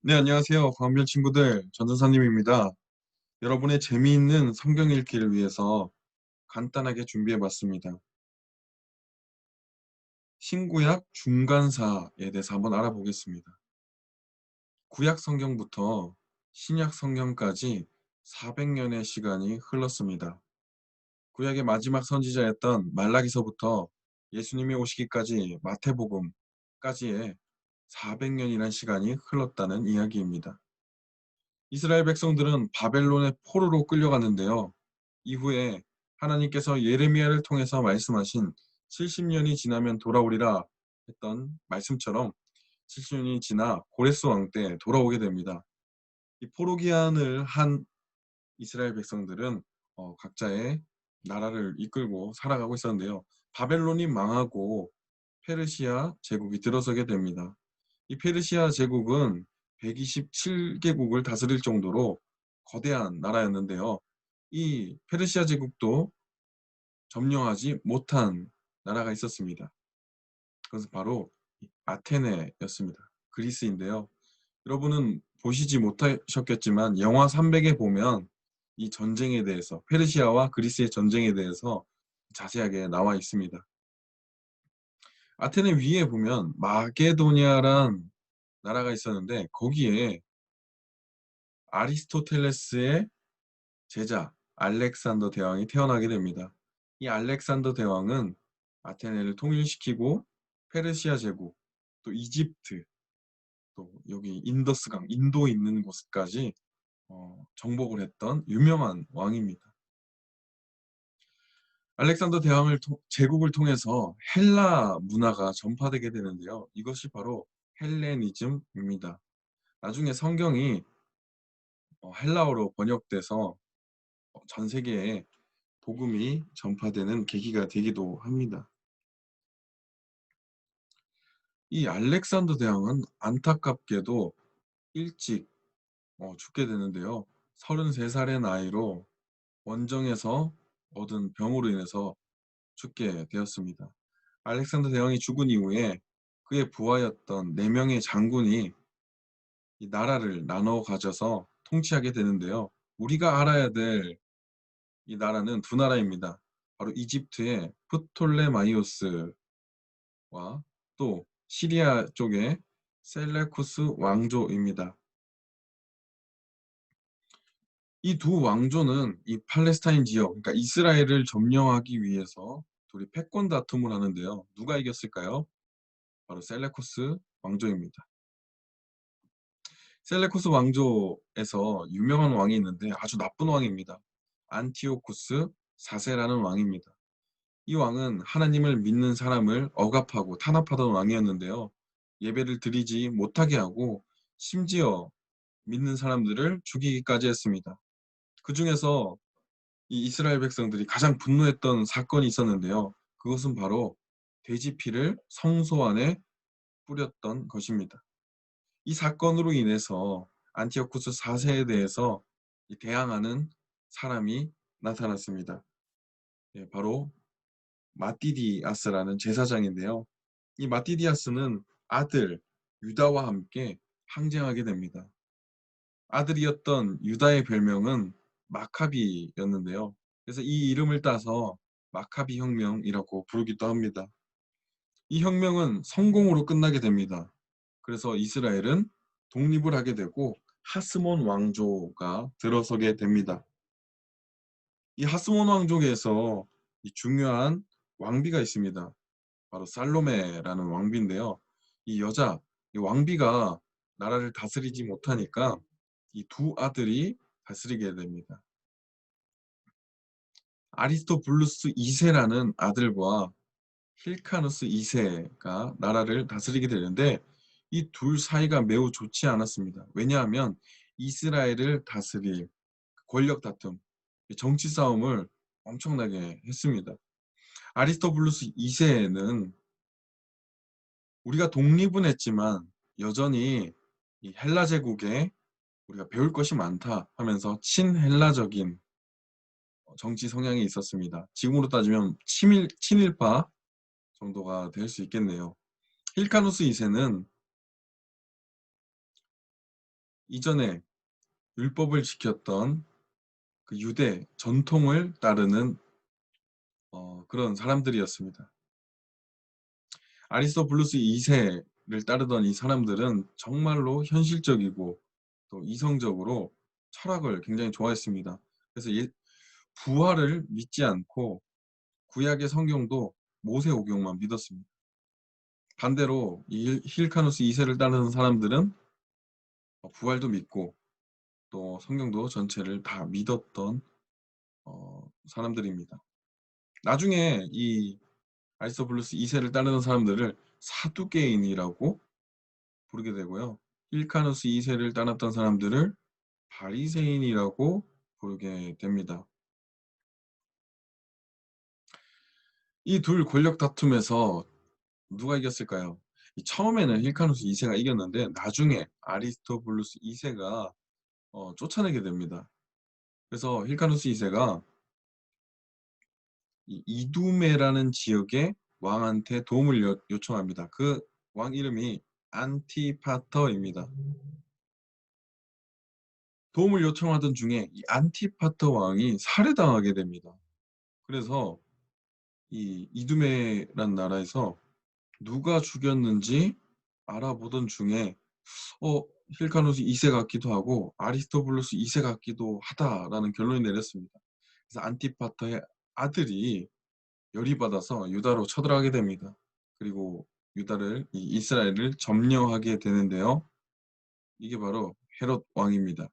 네, 안녕하세요. 광변 친구들, 전도사님입니다. 여러분의 재미있는 성경 읽기를 위해서 간단하게 준비해 봤습니다. 신구약 중간사에 대해서 한번 알아보겠습니다. 구약 성경부터 신약 성경까지 400년의 시간이 흘렀습니다. 구약의 마지막 선지자였던 말라기서부터 예수님이 오시기까지 마태복음까지의 400년이라는 시간이 흘렀다는 이야기입니다. 이스라엘 백성들은 바벨론의 포로로 끌려갔는데요. 이후에 하나님께서 예레미야를 통해서 말씀하신 70년이 지나면 돌아오리라 했던 말씀처럼 70년이 지나 고레스 왕 때 돌아오게 됩니다. 이 포로 기한을 한 이스라엘 백성들은 각자의 나라를 이끌고 살아가고 있었는데요. 바벨론이 망하고 페르시아 제국이 들어서게 됩니다. 이 페르시아 제국은 127개국을 다스릴 정도로 거대한 나라였는데요. 이 페르시아 제국도 점령하지 못한 나라가 있었습니다. 그것은 바로 아테네였습니다. 그리스인데요. 여러분은 보시지 못하셨겠지만 영화 300에 보면 이 전쟁에 대해서 페르시아와 그리스의 전쟁에 대해서 자세하게 나와 있습니다. 아테네 위에 보면 마게도니아란 나라가 있었는데 거기에 아리스토텔레스의 제자 알렉산더 대왕이 태어나게 됩니다. 이 알렉산더 대왕은 아테네를 통일시키고 페르시아 제국, 또 이집트, 또 여기 인더스강, 인도 있는 곳까지 정복을 했던 유명한 왕입니다. 알렉산더 대왕을 제국을 통해서 헬라 문화가 전파되게 되는데요. 이것이 바로 헬레니즘입니다. 나중에 성경이 헬라어로 번역돼서 전 세계에 복음이 전파되는 계기가 되기도 합니다. 이 알렉산더 대왕은 안타깝게도 일찍 죽게 되는데요. 33살의 나이로 원정에서 얻은 병으로 인해서 죽게 되었습니다. 알렉산더 대왕이 죽은 이후에 그의 부하였던 4명의 장군이 이 나라를 나눠 가져서 통치하게 되는데요. 우리가 알아야 될 이 나라는 두 나라입니다. 바로 이집트의 프톨레마이오스와 또 시리아 쪽의 셀레쿠스 왕조입니다. 이 두 왕조는 이 팔레스타인 지역, 그러니까 이스라엘을 점령하기 위해서 둘이 패권 다툼을 하는데요. 누가 이겼을까요? 바로 셀레쿠스 왕조입니다. 셀레쿠스 왕조에서 유명한 왕이 있는데 아주 나쁜 왕입니다. 안티오쿠스 4세라는 왕입니다. 이 왕은 하나님을 믿는 사람을 억압하고 탄압하던 왕이었는데요. 예배를 드리지 못하게 하고 심지어 믿는 사람들을 죽이기까지 했습니다. 그중에서 이 이스라엘 백성들이 가장 분노했던 사건이 있었는데요. 그것은 바로 돼지 피를 성소 안에 뿌렸던 것입니다. 이 사건으로 인해서 안티오쿠스 4세에 대해서 대항하는 사람이 나타났습니다. 예, 바로 마띠디아스라는 제사장인데요. 이 마띠디아스는 아들 유다와 함께 항쟁하게 됩니다. 아들이었던 유다의 별명은 마카비였는데요. 그래서 이 이름을 따서 마카비 혁명이라고 부르기도 합니다. 이 혁명은 성공으로 끝나게 됩니다. 그래서 이스라엘은 독립을 하게 되고 하스몬 왕조가 들어서게 됩니다. 이 하스몬 왕족에서 이 중요한 왕비가 있습니다. 바로 살로메라는 왕비인데요. 이 여자, 이 왕비가 나라를 다스리지 못하니까 이 두 아들이 다스리게 됩니다. 아리스토블루스 2세라는 아들과 힐카누스 2세가 나라를 다스리게 되는데 이 둘 사이가 매우 좋지 않았습니다. 왜냐하면 이스라엘을 다스릴 권력 다툼, 정치 싸움을 엄청나게 했습니다. 아리스토블루스 2세는 우리가 독립은 했지만 여전히 이 헬라 제국에 우리가 배울 것이 많다 하면서 친헬라적인 정치 성향이 있었습니다. 지금으로 따지면 친일파 정도가 될 수 있겠네요. 힐카누스 2세는 이전에 율법을 지켰던 그 유대 전통을 따르는 그런 사람들이었습니다. 아리스토블루스 2 세를 따르던 이 사람들은 정말로 현실적이고 또 이성적으로 철학을 굉장히 좋아했습니다. 그래서 부활을 믿지 않고 구약의 성경도 모세오경만 믿었습니다. 반대로 이 힐카누스 2 세를 따르는 사람들은 부활도 믿고 또 성경도 전체를 다 믿었던 사람들입니다. 나중에 이 아리스토블루스 2 세를 따르는 사람들을 사두개인이라고 부르게 되고요. 힐카누스 2 세를 따랐던 사람들을 바리새인이라고 부르게 됩니다. 이 둘 권력 다툼에서 누가 이겼을까요? 처음에는 힐카누스 2 세가 이겼는데 나중에 아리스토블루스 2 세가 쫓아내게 됩니다. 그래서 힐카누스 2 세가 이 이두메라는 지역의 왕한테 도움을 요청합니다. 그 왕 이름이 안티파터입니다. 도움을 요청하던 중에 이 안티파터 왕이 살해당하게 됩니다. 그래서 이 이두메라는 나라에서 누가 죽였는지 알아보던 중에 어 힐카누스 2세 같기도 하고 아리스토블루스 2세 같기도 하다라는 결론이 내렸습니다. 그래서 안티파터의 아들이 열이 받아서 유다로 쳐들어가게 됩니다. 그리고 유다를 이 이스라엘을 점령하게 되는데요. 이게 바로 헤롯 왕입니다.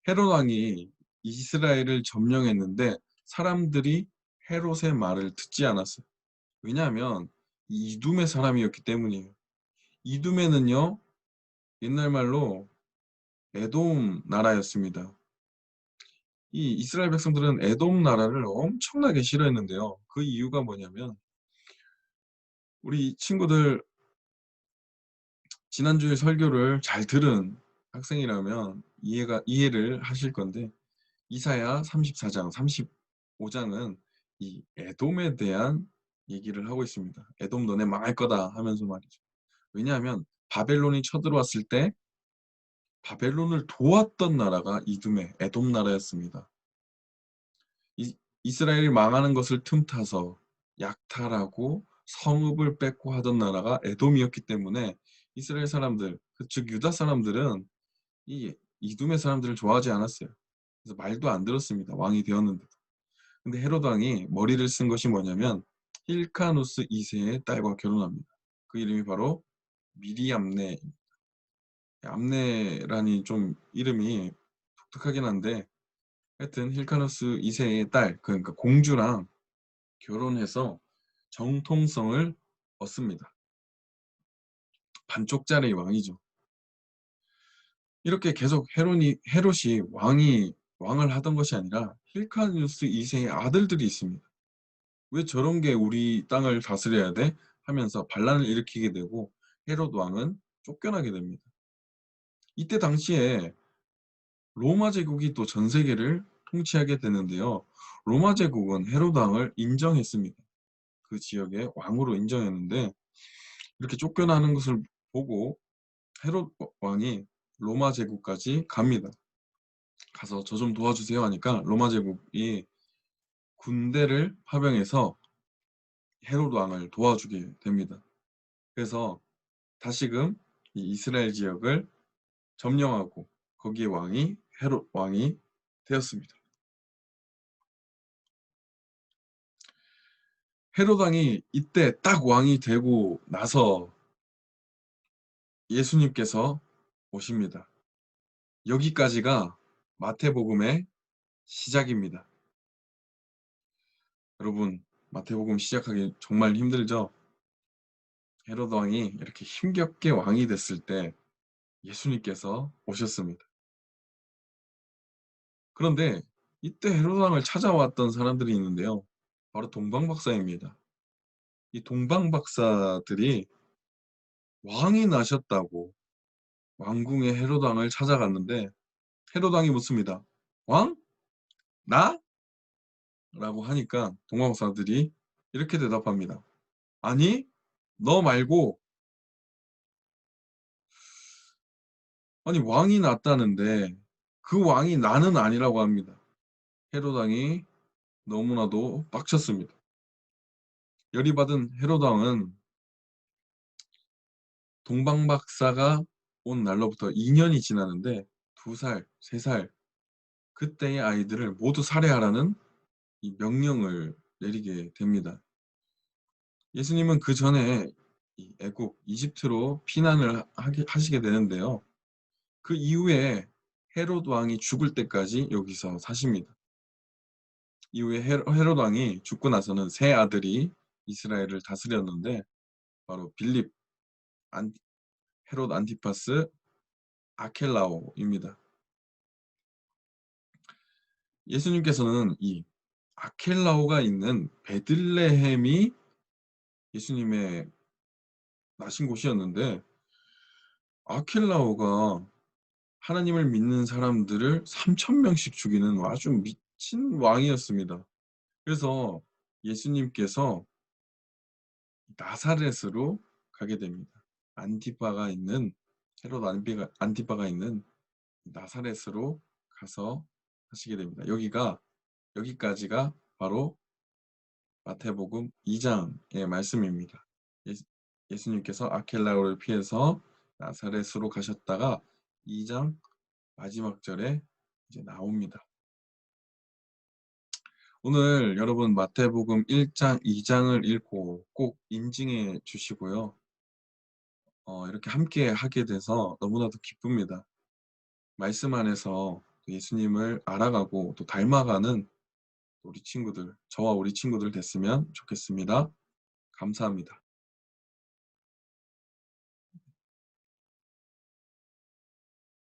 헤롯 왕이 이스라엘을 점령했는데 사람들이 헤롯의 말을 듣지 않았어요. 왜냐하면 이 이두메 사람이었기 때문이에요. 이두메는요 옛날 말로 에돔 나라였습니다. 이 이스라엘 백성들은 에돔 나라를 엄청나게 싫어했는데요. 그 이유가 뭐냐면 우리 친구들 지난주에 설교를 잘 들은 학생이라면 이해를 하실 건데 이사야 34장, 35장은 이 에돔에 대한 얘기를 하고 있습니다. "에돔 너네 망할 거다." 하면서 말이죠. 왜냐하면 바벨론이 쳐들어왔을 때 바벨론을 도왔던 나라가 이두메, 에돔 나라였습니다. 이스라엘이 망하는 것을 틈타서 약탈하고 성읍을 뺏고 하던 나라가 에돔이었기 때문에 이스라엘 사람들, 즉 유다 사람들은 이 이두메 사람들을 좋아하지 않았어요. 그래서 말도 안 들었습니다. 왕이 되었는데도. 근데 헤롯 왕이 머리를 쓴 것이 뭐냐면 힐카누스 2세의 딸과 결혼합니다. 그 이름이 바로 미리암네. 암네라니 좀 이름이 독특하긴 한데 하여튼 힐카누스 2세의 딸, 그러니까 공주랑 결혼해서 정통성을 얻습니다. 반쪽짜리 왕이죠. 이렇게 계속 헤롯이 왕을 하던 것이 아니라 힐카누스 2세의 아들들이 있습니다. '왜 저런 게 우리 땅을 다스려야 돼?' 하면서 반란을 일으키게 되고 헤롯 왕은 쫓겨나게 됩니다. 이때 당시에 로마 제국이 또 전 세계를 통치하게 되는데요. 로마 제국은 헤롯 왕을 인정했습니다. 그 지역의 왕으로 인정했는데 이렇게 쫓겨나는 것을 보고 헤롯 왕이 로마 제국까지 갑니다. 가서 "저 좀 도와주세요." 하니까 로마 제국이 군대를 파병해서 헤롯 왕을 도와주게 됩니다. 그래서 다시금 이 이스라엘 지역을 점령하고 거기에 왕이 헤롯 왕이 되었습니다. 헤롯 왕이 이때 딱 왕이 되고 나서 예수님께서 오십니다. 여기까지가 마태복음의 시작입니다. 여러분, 마태복음 시작하기 정말 힘들죠? 헤롯 왕이 이렇게 힘겹게 왕이 됐을 때 예수님께서 오셨습니다. 그런데 이때 헤롯 왕을 찾아왔던 사람들이 있는데요. 바로 동방박사입니다. 이 동방박사들이 왕이 나셨다고 왕궁의 헤롯 왕을 찾아갔는데 헤롯 왕이 묻습니다. "왕? 나?" 라고 하니까 동방박사들이 이렇게 대답합니다. "아니, 너 말고 아니 왕이 났다는데 그 왕이 나는 아니라고 합니다. 헤롯 왕이 너무나도 빡쳤습니다. 열이 받은 헤롯 왕은 동방박사가 온 날로부터 2 년이 지나는데 2 살, 3살 그때의 아이들을 모두 살해하라는 이 명령을 내리게 됩니다. 예수님은 그전에 이 애국 이집트로 피난을 하게 하시게 되는데요. 그 이후에 헤롯 왕이 죽을 때까지 여기서 사십니다. 이후에 헤롯 왕이 죽고 나서는 세 아들이 이스라엘을 다스렸는데 바로 빌립, 안 헤롯 안티파스, 아켈라오입니다. 예수님께서는 이 아켈라오가 있는 베들레헴이 예수님의 나신 곳이었는데 아켈라오가 하나님을 믿는 사람들을 3천 명씩 죽이는 아주 미친 왕이었습니다. 그래서 예수님께서 나사렛으로 가게 됩니다. 안티파가 있는 헤롯 안티파가 있는 나사렛으로 가서 하시게 됩니다. 여기까지가 바로 마태복음 2 장의 말씀입니다. 예수 예수님께서 아켈라오를 피해서 나사렛으로 가셨다가 2장 마지막 절에 이제 나옵니다. 오늘 여러분 마태복음 1 장, 2 장을 읽고 꼭 인증해 주시고요. 이렇게 함께 하게 돼서 너무나도 기쁩니다. 말씀 안에서 예수님을 알아가고 또 닮아가는 우리 친구들, 저와 우리 친구들 됐으면 좋겠습니다. 감사합니다.